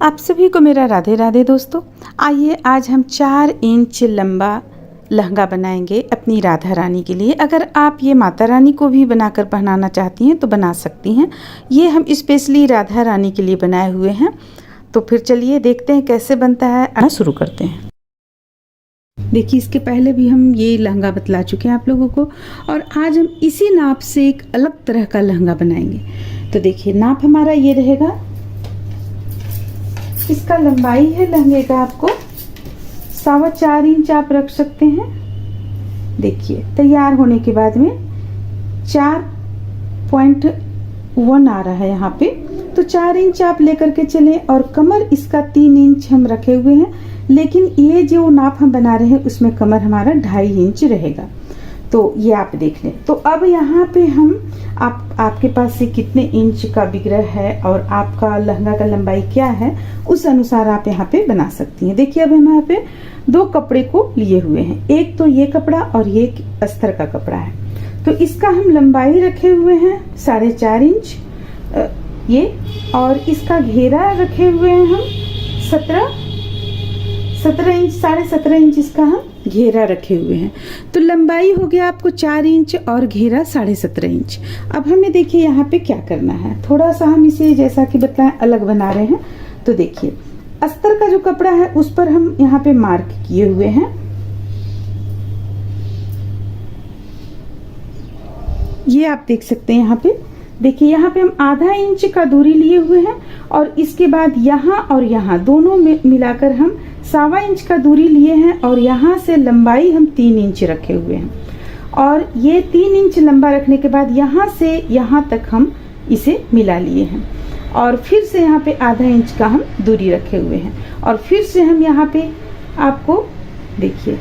आप सभी को मेरा राधे राधे दोस्तों। आइए आज हम 4 इंच लंबा लहंगा बनाएंगे अपनी राधा रानी के लिए। अगर आप ये माता रानी को भी बनाकर पहनाना चाहती हैं तो बना सकती हैं। ये हम स्पेशली राधा रानी के लिए बनाए हुए हैं। तो फिर चलिए देखते हैं कैसे बनता है। शुरू करते हैं। देखिए, इसके पहले भी हम ये लहंगा बतला चुके हैं आप लोगों को, और आज हम इसी नाप से एक अलग तरह का लहंगा बनाएंगे। तो देखिए, नाप हमारा ये रहेगा। इसका लंबाई है लहंगे का आपको 4.25 इंच आप रख सकते हैं। देखिए, तैयार होने के बाद में 4.1 आ रहा है यहाँ पे, तो 4 इंच आप लेकर के चलें। और कमर इसका 3 इंच हम रखे हुए हैं, लेकिन ये जो नाप हम बना रहे हैं उसमें कमर हमारा 2.5 इंच रहेगा। तो ये आप देख लें। तो अब यहाँ पे हम आपके पास से कितने इंच का बिगरह है और आपका लहंगा का लंबाई क्या है, उस अनुसार आप यहाँ पे बना सकती हैं। देखिए, अब हम यहाँ पे 2 कपड़े को लिए हुए हैं। एक तो ये कपड़ा और ये अस्तर का कपड़ा है। तो इसका हम लंबाई रखे हुए हैं 4.5 इंच ये, और इसका घेरा रखे हुए हैं हम 17 इंच, 17.5 इंच इसका हम घेरा रखे हुए हैं। तो लंबाई हो गया आपको 4 इंच और घेरा 17.5 इंच। अब हमें देखिए यहाँ पे क्या करना है। थोड़ा सा हम इसे जैसा कि बताएं अलग बना रहे हैं। तो देखिए, अस्तर का जो कपड़ा है उस पर हम यहाँ पे मार्क किए हुए हैं। ये आप देख सकते हैं। यहाँ पे देखिए, यहाँ पे हम आधा इंच का दूरी लिए हुए हैं, और इसके बाद यहाँ और यहाँ दोनों में मिलाकर हम 1.25 इंच का दूरी लिए हैं, और यहाँ से लंबाई हम 3 इंच रखे हुए हैं। और ये 3 इंच लंबा रखने के बाद यहाँ से यहाँ तक हम इसे मिला लिए हैं, और फिर से यहाँ पे आधा इंच का हम दूरी रखे हुए हैं। और फिर से हम यहाँ पे आपको देखिए,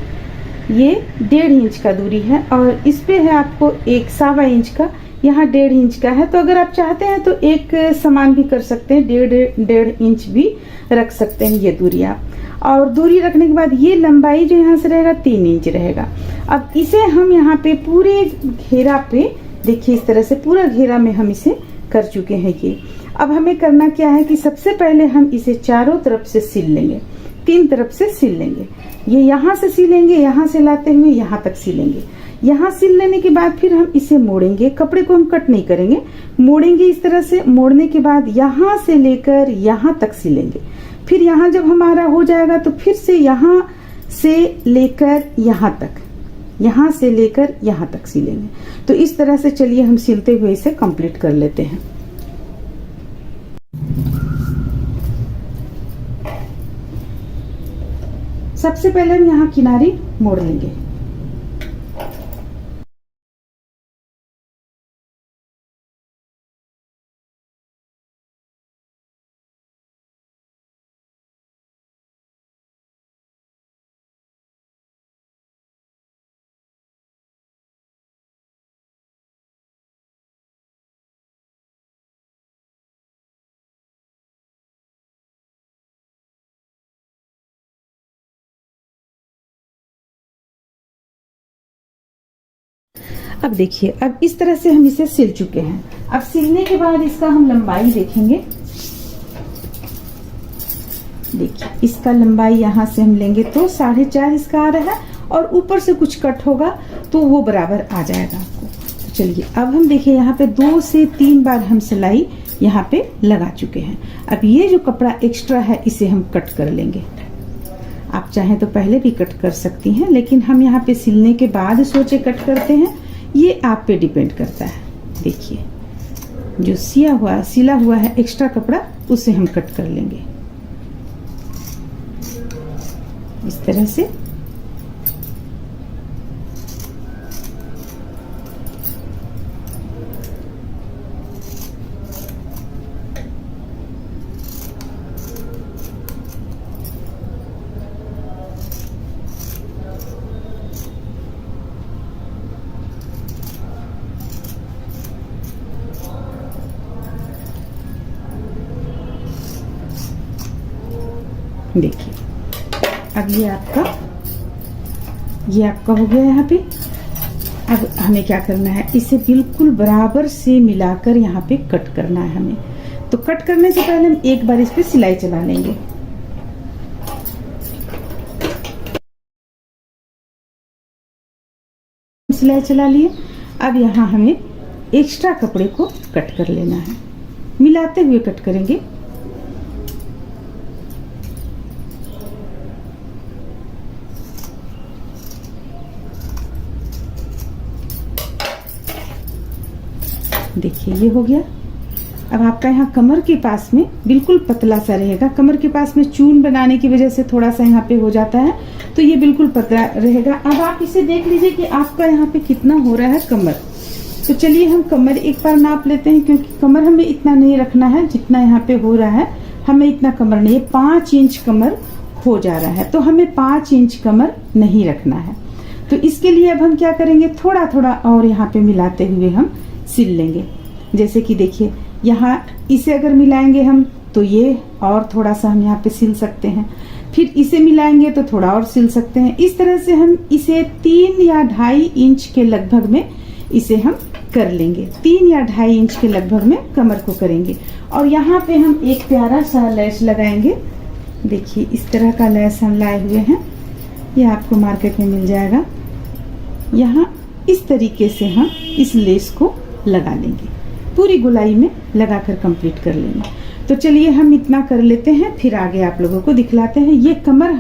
ये 1.5 इंच का दूरी है, और इस पे है आपको एक 1.25 इंच का, यहाँ 1.5 इंच का है। तो अगर आप चाहते हैं तो एक समान भी कर सकते हैं, 1.5 इंच भी रख सकते हैं ये दूरी आप। और दूरी रखने के बाद ये लंबाई जो यहाँ से रहेगा 3 इंच रहेगा। अब इसे हम यहाँ पे पूरे घेरा पे देखिए, इस तरह से पूरा घेरा में हम इसे कर चुके हैं ये। अब हमें करना क्या है कि सबसे पहले हम इसे चारों तरफ से सिल लेंगे, 3 तरफ से सिल लेंगे। ये यहाँ से सिलेंगे, यहाँ से लाते हुए यहाँ तक सिलेंगे। यहाँ सिल लेने के बाद फिर हम इसे मोड़ेंगे। कपड़े को हम कट नहीं करेंगे, मोड़ेंगे इस तरह से। मोड़ने के बाद यहाँ से लेकर यहाँ तक सिलेंगे। फिर यहाँ जब हमारा हो जाएगा तो फिर से यहाँ से लेकर यहाँ तक, यहाँ से लेकर यहाँ तक सिलेंगे। तो इस तरह से चलिए हम सिलते हुए इसे कंप्लीट कर लेते हैं। सबसे पहले हम यहाँ किनारी मोड़ लेंगे। अब देखिए, अब इस तरह से हम इसे सिल चुके हैं। अब सिलने के बाद इसका हम लंबाई देखेंगे। देखिए, इसका लंबाई यहाँ से हम लेंगे तो 4.5 इसका आ रहा है, और ऊपर से कुछ कट होगा तो वो बराबर आ जाएगा आपको। तो चलिए, अब हम देखिए यहाँ पे 2 से 3 बार हम सिलाई यहाँ पे लगा चुके हैं। अब ये जो कपड़ा एक्स्ट्रा है इसे हम कट कर लेंगे। आप चाहें तो पहले भी कट कर सकती हैं, लेकिन हम यहाँ पे सिलने के बाद सोचे कट करते हैं, ये आप पे डिपेंड करता है। देखिए, जो सिला हुआ है एक्स्ट्रा कपड़ा उसे हम कट कर लेंगे इस तरह से। देखिए, अब ये आपका हो गया यहाँ पे। अब हमें क्या करना है, इसे बिल्कुल बराबर से मिलाकर यहाँ पे कट करना है हमें। तो तो कट करने से पहले हम एक बार इस पे सिलाई चला लेंगे। सिलाई चला लिए। अब यहाँ हमें एक्स्ट्रा कपड़े को कट कर लेना है, मिलाते हुए कट करेंगे। देखिए ये हो गया। अब आपका यहाँ कमर के पास में बिल्कुल पतला सा रहेगा। कमर के पास में चून बनाने की वजह से थोड़ा सा यहाँ पे हो जाता है, तो ये बिल्कुल पतला रहेगा। अब आप इसे देख लीजिए कि आपका यहाँ पे कितना हो रहा है कमर। तो चलिए हम कमर एक बार नाप लेते हैं, क्योंकि कमर हमें इतना नहीं रखना है जितना यहाँ पे हो रहा है। हमें इतना कमर नहीं है, 5 इंच कमर हो जा रहा है, तो हमें 5 इंच कमर नहीं रखना है। तो इसके लिए अब हम क्या करेंगे, थोड़ा थोड़ा और यहाँ पे मिलाते हुए हम सिल लेंगे। जैसे कि देखिए यहाँ इसे अगर मिलाएंगे हम तो ये और थोड़ा सा हम यहाँ पे सिल सकते हैं, फिर इसे मिलाएंगे तो थोड़ा और सिल सकते हैं। इस तरह से हम इसे 3 या 2.5 इंच के लगभग में इसे हम कर लेंगे। 3 या 2.5 इंच के लगभग में कमर को करेंगे। और यहाँ पे हम एक प्यारा सा लेस लगाएंगे। देखिए इस तरह का लेस हम लाए हुए हैं, ये आपको मार्केट में मिल जाएगा। यहाँ इस तरीके से हम इस लेस को लगा लेंगे, पूरी गोलाई में लगाकर कंप्लीट कर लेंगे। तो चलिए हम इतना कर लेते हैं, फिर आगे आप लोगों को दिखलाते हैं। ये कमर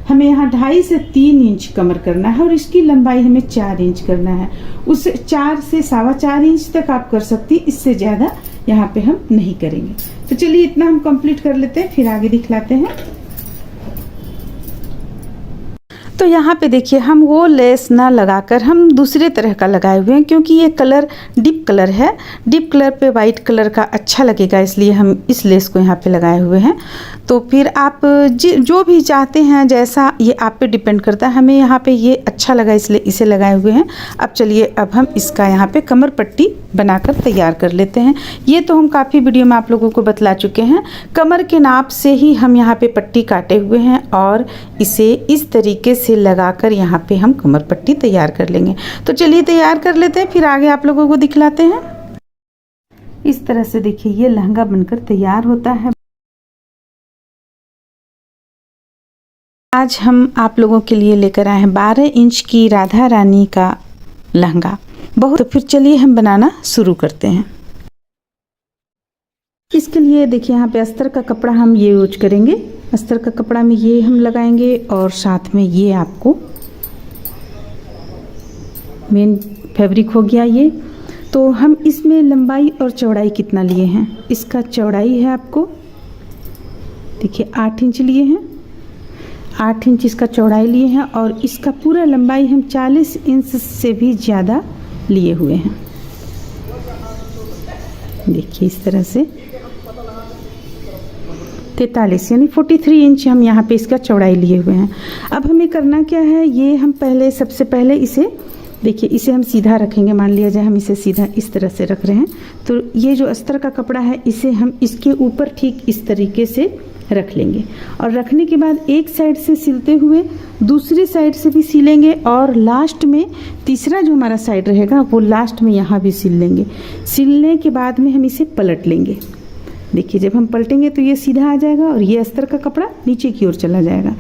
हमें यहाँ 2.5 से 3 इंच कमर करना है और इसकी लंबाई हमें 4 इंच करना है। उससे 4 से 4.25 इंच तक आप कर सकती, इससे ज़्यादा यहाँ पे हम नहीं करेंगे। तो चलिए इतना हम कंप्लीट कर लेते हैं, फिर आगे दिखलाते हैं। तो यहाँ पे देखिए हम वो लेस ना लगाकर हम दूसरे तरह का लगाए हुए हैं, क्योंकि ये कलर डीप कलर है। डीप कलर पे वाइट कलर का अच्छा लगेगा, इसलिए हम इस लेस को यहाँ पे लगाए हुए हैं। तो फिर आप जो भी चाहते हैं, जैसा ये आप पे डिपेंड करता है। हमें यहाँ पे ये अच्छा लगा इसलिए इसे लगाए हुए हैं। अब चलिए अब हम इसका यहाँ पे कमर पट्टी बनाकर तैयार कर लेते हैं। ये तो हम काफ़ी वीडियो में आप लोगों को बतला चुके हैं। कमर के नाप से ही हम यहाँ पे पट्टी काटे हुए हैं और इसे इस तरीके से लगाकर यहाँ पे हम कमर पट्टी तैयार कर लेंगे। तो चलिए तैयार कर लेते हैं, फिर आगे आप लोगों को दिखलाते हैं। इस तरह से देखिए ये लहंगा बनकर तैयार होता है। आज हम आप लोगों के लिए लेकर आए हैं 12 इंच की राधा रानी का लहंगा। तो फिर चलिए हम बनाना शुरू करते हैं। इसके लिए देखिए यहाँ पे अस्तर का कपड़ा हम ये यूज करेंगे। अस्तर का कपड़ा में ये हम लगाएंगे और साथ में ये आपको मेन फैब्रिक हो गया ये। तो हम इसमें लंबाई और चौड़ाई कितना लिए हैं, इसका चौड़ाई है आपको देखिए 8 इंच लिए हैं, 8 इंच इसका चौड़ाई लिए हैं और इसका पूरा लंबाई हम 40 इंच से भी ज़्यादा लिए हुए हैं। देखिए इस तरह से 43 यानी 43 इंच हम यहाँ पे इसका चौड़ाई लिए हुए हैं। अब हमें करना क्या है, ये हम सबसे पहले इसे देखिए इसे हम सीधा रखेंगे। मान लिया जाए हम इसे सीधा इस तरह से रख रहे हैं, तो ये जो अस्तर का कपड़ा है इसे हम इसके ऊपर ठीक इस तरीके से रख लेंगे। और रखने के बाद एक साइड से सिलते हुए दूसरी साइड से भी सिलेंगे और लास्ट में तीसरा जो हमारा साइड रहेगा वो लास्ट में यहाँ भी सिल लेंगे। सिलने के बाद में हम इसे पलट लेंगे। देखिए जब हम पलटेंगे तो ये सीधा आ जाएगा और ये अस्तर का कपड़ा नीचे की ओर चला जाएगा।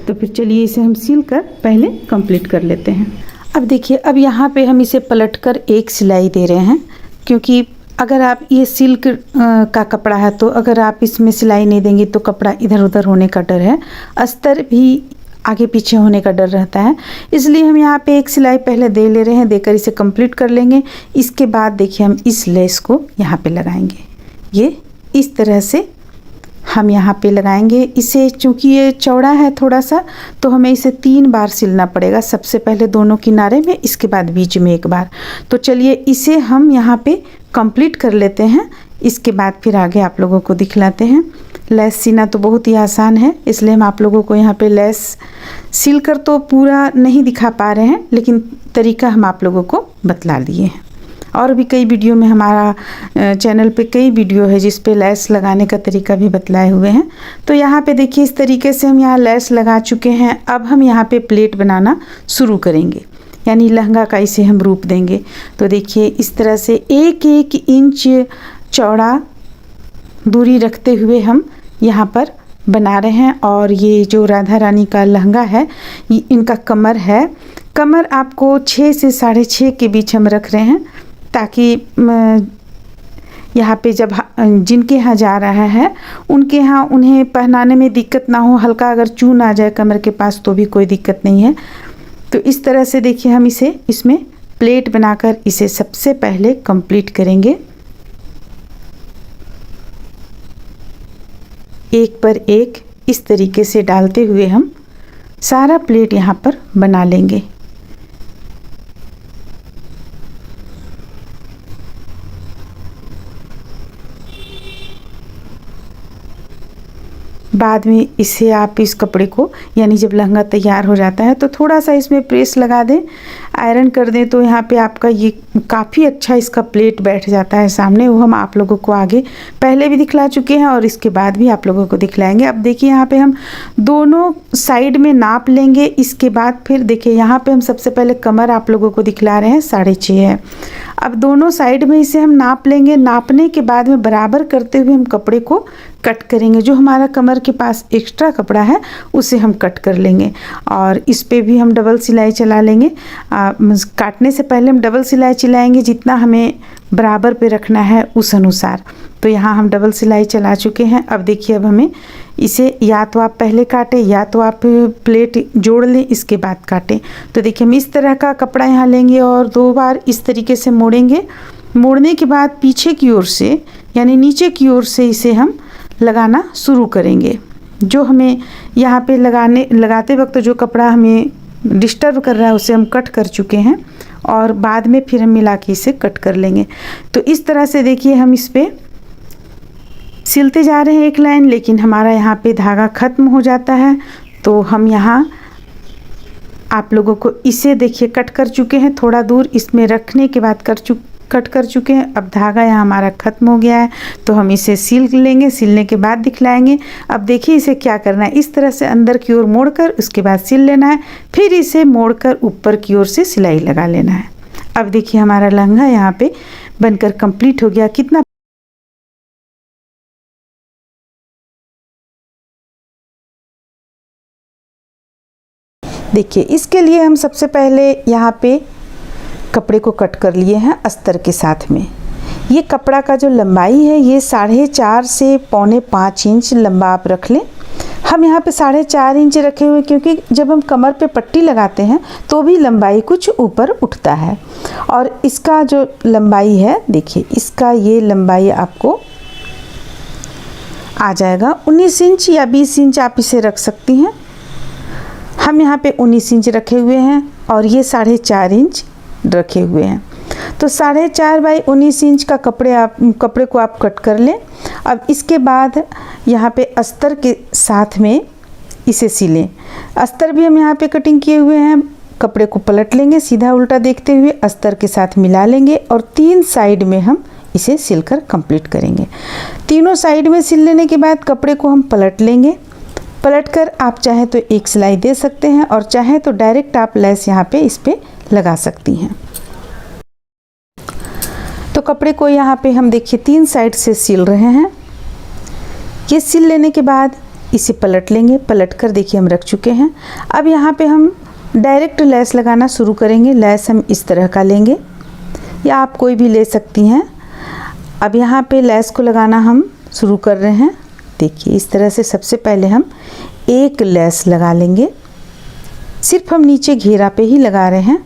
तो फिर चलिए इसे हम सिल कर पहले कंप्लीट कर लेते हैं। अब देखिए अब यहाँ पे हम इसे पलट कर एक सिलाई दे रहे हैं, क्योंकि अगर आप ये सिल्क का कपड़ा है तो अगर आप इसमें सिलाई नहीं देंगे तो कपड़ा इधर उधर होने का डर है, अस्तर भी आगे पीछे होने का डर रहता है। इसलिए हम यहाँ पे एक सिलाई पहले दे ले रहे हैं, देकर इसे कंप्लीट कर लेंगे। इसके बाद देखिए हम इस लेस को यहाँ पे लगाएंगे। ये इस तरह से हम यहाँ पे लगाएंगे इसे। चूँकि ये चौड़ा है थोड़ा सा, तो हमें इसे 3 बार सिलना पड़ेगा। सबसे पहले दोनों किनारे में, इसके बाद बीच में एक बार। तो चलिए इसे हम यहाँ पे कंप्लीट कर लेते हैं। इसके बाद फिर आगे आप लोगों को दिखलाते हैं। लेस सीना तो बहुत ही आसान है, इसलिए हम आप लोगों को यहाँ पे लेस सिल कर तो पूरा नहीं दिखा पा रहे हैं, लेकिन तरीका हम आप लोगों को बतला दिए हैं। और भी कई वीडियो में हमारा चैनल पे कई वीडियो है जिस पे लेस लगाने का तरीका भी बतलाए हुए हैं। तो यहाँ पे देखिए इस तरीके से हम यहाँ लेस लगा चुके हैं। अब हम यहाँ पे प्लेट बनाना शुरू करेंगे, यानी लहंगा का इसे हम रूप देंगे। तो देखिए इस तरह से 1-1 इंच चौड़ा दूरी रखते हुए हम यहाँ पर बना रहे हैं। और ये जो राधा रानी का लहंगा है, ये इनका कमर है, कमर आपको 6 से 6.5 के बीच हम रख रहे हैं, ताकि यहाँ पे जब जिनके यहाँ जा रहा है उनके यहाँ उन्हें पहनाने में दिक्कत ना हो। हल्का अगर चून आ जाए कमर के पास तो भी कोई दिक्कत नहीं है। तो इस तरह से देखिए हम इसे इसमें प्लेट बनाकर इसे सबसे पहले कंप्लीट करेंगे। एक पर एक इस तरीके से डालते हुए हम सारा प्लेट यहाँ पर बना लेंगे। बाद में इसे आप इस कपड़े को, यानी जब लहंगा तैयार हो जाता है तो थोड़ा सा इसमें प्रेस लगा दें, आयरन कर दें, तो यहाँ पे आपका ये काफ़ी अच्छा इसका प्लेट बैठ जाता है सामने। वो हम आप लोगों को आगे पहले भी दिखला चुके हैं और इसके बाद भी आप लोगों को दिखलाएंगे। अब देखिए यहाँ पे हम दोनों साइड में नाप लेंगे। इसके बाद फिर देखिए यहाँ पे हम सबसे पहले कमर आप लोगों को दिखला रहे हैं 6.5 है। अब दोनों साइड में इसे हम नाप लेंगे। नापने के बाद में बराबर करते हुए हम कपड़े को कट करेंगे। जो हमारा कमर के पास एक्स्ट्रा कपड़ा है उसे हम कट कर लेंगे और इस पे भी हम डबल सिलाई चला लेंगे। काटने से पहले हम डबल सिलाई चलाएंगे, जितना हमें बराबर पे रखना है उस अनुसार। तो यहाँ हम डबल सिलाई चला चुके हैं। अब देखिए, अब हमें इसे या तो आप पहले काटें या तो आप प्लेट जोड़ लें, इसके बाद काटें। तो देखिए हम इस तरह का कपड़ा यहाँ लेंगे और 2 बार इस तरीके से मोड़ेंगे। मोड़ने के बाद पीछे की ओर से यानी नीचे की ओर से इसे हम लगाना शुरू करेंगे। जो हमें यहाँ पे लगाते वक्त जो कपड़ा हमें डिस्टर्ब कर रहा है उसे हम कट कर चुके हैं और बाद में फिर हम मिला के इसे कट कर लेंगे। तो इस तरह से देखिए हम इस पे सिलते जा रहे हैं एक लाइन, लेकिन हमारा यहाँ पे धागा ख़त्म हो जाता है। तो हम यहाँ आप लोगों को इसे देखिए कट कर चुके हैं, थोड़ा दूर इसमें रखने के बाद कट कर चुके हैं। अब धागा यहाँ हमारा ख़त्म हो गया है, तो हम इसे सिल लेंगे। सिलने के बाद दिखलाएंगे। अब देखिए इसे क्या करना है, इस तरह से अंदर की ओर मोड़कर उसके बाद सिल लेना है, फिर इसे मोड़कर ऊपर की ओर से सिलाई लगा लेना है। अब देखिए हमारा लहंगा यहाँ पे बनकर कंप्लीट हो गया। कितना देखिए, इसके लिए हम सबसे पहले यहाँ पे कपड़े को कट कर लिए हैं अस्तर के साथ में। ये कपड़ा का जो लंबाई है ये 4.5 से 4.25 इंच लंबा आप रख लें। हम यहाँ पे 4.5 इंच रखे हुए, क्योंकि जब हम कमर पे पट्टी लगाते हैं तो भी लंबाई कुछ ऊपर उठता है। और इसका जो लंबाई है देखिए, इसका ये लंबाई आपको आ जाएगा 19 इंच या 20 इंच आप इसे रख सकती हैं। हम यहाँ पे 19 इंच रखे हुए हैं और ये 4.5 इंच रखे हुए हैं। तो 4.5 बाई 19 इंच का कपड़े को आप कट कर लें। अब इसके बाद यहाँ पे अस्तर के साथ में इसे सिलें। अस्तर भी हम यहाँ पे कटिंग किए हुए हैं। कपड़े को पलट लेंगे, सीधा उल्टा देखते हुए अस्तर के साथ मिला लेंगे और 3 साइड में हम इसे सिलकर कंप्लीट करेंगे। तीनों साइड में सिल लेने के बाद कपड़े को हम पलट लेंगे। पलट कर आप चाहे तो एक सिलाई दे सकते हैं और चाहे तो डायरेक्ट आप लेस यहाँ पे इस पे लगा सकती हैं। तो कपड़े को यहाँ पे हम देखिए 3 साइड से सिल रहे हैं। ये सिल लेने के बाद इसे पलट लेंगे। पलट कर देखिए हम रख चुके हैं। अब यहाँ पे हम डायरेक्ट लेस लगाना शुरू करेंगे। लेस हम इस तरह का लेंगे या आप कोई भी ले सकती हैं। अब यहाँ पे लेस को लगाना हम शुरू कर रहे हैं। देखिए इस तरह से सबसे पहले हम एक लेस लगा लेंगे। सिर्फ हम नीचे घेरा पे ही लगा रहे हैं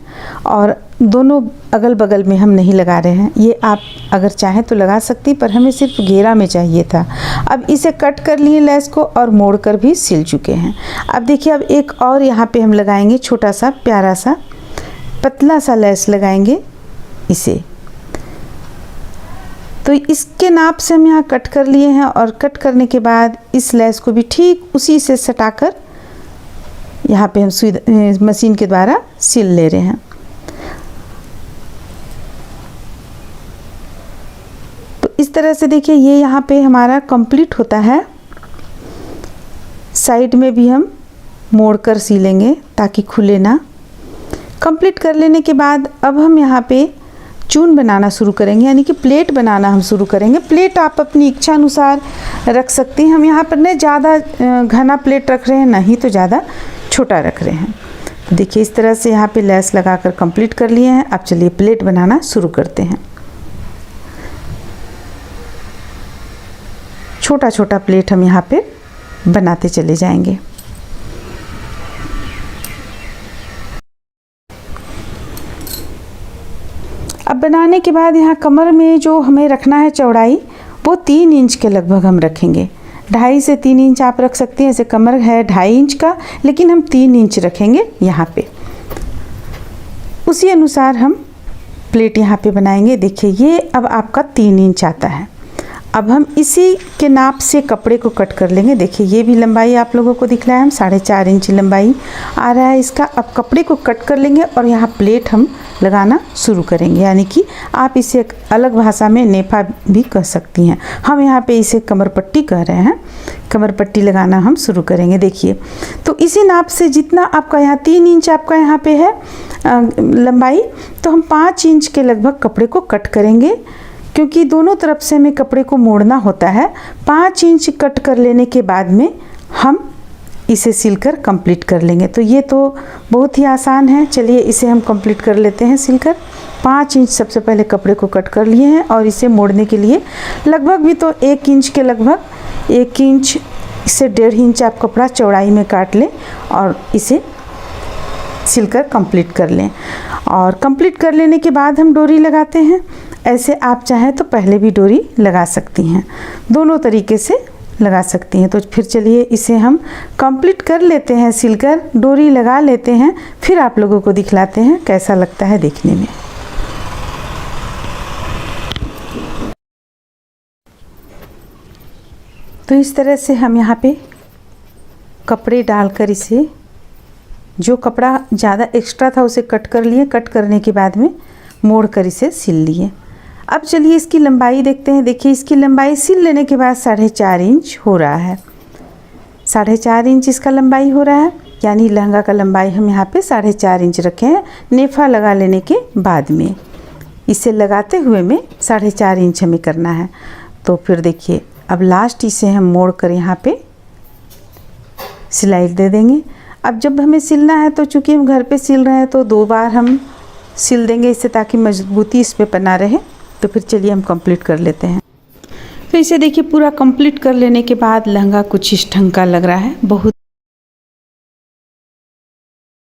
और दोनों अगल बगल में हम नहीं लगा रहे हैं। ये आप अगर चाहें तो लगा सकती, पर हमें सिर्फ घेरा में चाहिए था। अब इसे कट कर लिए लेस को और मोड़ कर भी सिल चुके हैं। अब देखिए अब एक और यहाँ पे हम लगाएंगे, छोटा सा प्यारा सा पतला सा लेस लगाएंगे इसे। तो इसके नाप से हम यहाँ कट कर लिए हैं और कट करने के बाद इस लेस को भी ठीक उसी से सटाकर यहाँ पे हम सुई मशीन के द्वारा सिल ले रहे हैं। तो इस तरह से देखिए ये यहाँ पे हमारा कंप्लीट होता है। साइड में भी हम मोड़ कर सिलेंगे ताकि खुले ना। कंप्लीट कर लेने के बाद अब हम यहाँ पे चून बनाना शुरू करेंगे, यानी कि प्लेट बनाना हम शुरू करेंगे। प्लेट आप अपनी इच्छा अनुसार रख सकती हैं। हम यहाँ पर न ज़्यादा घना प्लेट रख रहे हैं, ना ही तो ज़्यादा छोटा रख रहे हैं। देखिए इस तरह से यहाँ पे लेस लगाकर कंप्लीट कर लिए हैं। अब चलिए प्लेट बनाना शुरू करते हैं। छोटा छोटा प्लेट हम यहाँ पे बनाते चले जाएंगे। अब बनाने के बाद यहाँ कमर में जो हमें रखना है चौड़ाई, वो 3 इंच के लगभग हम रखेंगे। 2.5 से 3 इंच आप रख सकते हैं। ऐसे कमर है 2.5 इंच का, लेकिन हम 3 इंच रखेंगे यहाँ पे। उसी अनुसार हम प्लेट यहाँ पे बनाएंगे। देखिए ये अब आपका 3 इंच आता है। अब हम इसी के नाप से कपड़े को कट कर लेंगे। देखिए ये भी लंबाई आप लोगों को दिख रहा है, हम 4.5 इंच लंबाई आ रहा है इसका। अब कपड़े को कट कर लेंगे और यहाँ प्लेट हम लगाना शुरू करेंगे, यानी कि आप इसे एक अलग भाषा में नेफा भी कह सकती हैं। हम यहाँ पे इसे कमर पट्टी कह रहे हैं। कमर पट्टी लगाना हम शुरू करेंगे। देखिए तो इसी नाप से जितना आपका यहाँ 3 इंच आपका यहाँ पे है लंबाई, तो हम 5 इंच के लगभग कपड़े को कट करेंगे, क्योंकि दोनों तरफ से हमें कपड़े को मोड़ना होता है। 5 इंच कट कर लेने के बाद में हम इसे सिलकर कंप्लीट कर लेंगे। तो ये तो बहुत ही आसान है। चलिए इसे हम कंप्लीट कर लेते हैं सिलकर। 5 इंच सबसे पहले कपड़े को कट कर लिए हैं और इसे मोड़ने के लिए लगभग भी तो 1 इंच के लगभग 1 इंच से 1.5 इंच आप कपड़ा चौड़ाई में काट लें और इसे सिलकर कंप्लीट कर लें। और कंप्लीट कर लेने के बाद हम डोरी लगाते हैं। ऐसे आप चाहें तो पहले भी डोरी लगा सकती हैं, दोनों तरीके से लगा सकती हैं। तो फिर चलिए इसे हम कंप्लीट कर लेते हैं, सिलकर डोरी लगा लेते हैं, फिर आप लोगों को दिखलाते हैं कैसा लगता है देखने में। तो इस तरह से हम यहाँ पे कपड़े डालकर इसे, जो कपड़ा ज़्यादा एक्स्ट्रा था उसे कट कर लिए। कट करने के बाद में मोड़ कर इसे सिल लिए। अब चलिए इसकी लंबाई देखते हैं। देखिए इसकी लंबाई सिल लेने के बाद 4.5 इंच हो रहा है। 4.5 इंच इसका लंबाई हो रहा है, यानी लहंगा का लंबाई हम यहाँ पे 4.5 इंच रखे हैं। नेफा लगा लेने के बाद में इसे लगाते हुए में 4.5 इंच हमें करना है। तो फिर देखिए अब लास्ट इसे हम मोड़ कर यहाँ पे सिलाई दे देंगे। अब जब हमें सिलना है तो चूँकि हम घर पे सिल रहे हैं तो 2 बार हम सिल देंगे इससे, ताकि मजबूती इस पे बना रहे। तो फिर चलिए हम कंप्लीट कर लेते हैं। तो इसे देखिए पूरा कंप्लीट कर लेने के बाद लहंगा कुछ इस ढंग का लग रहा है। बहुत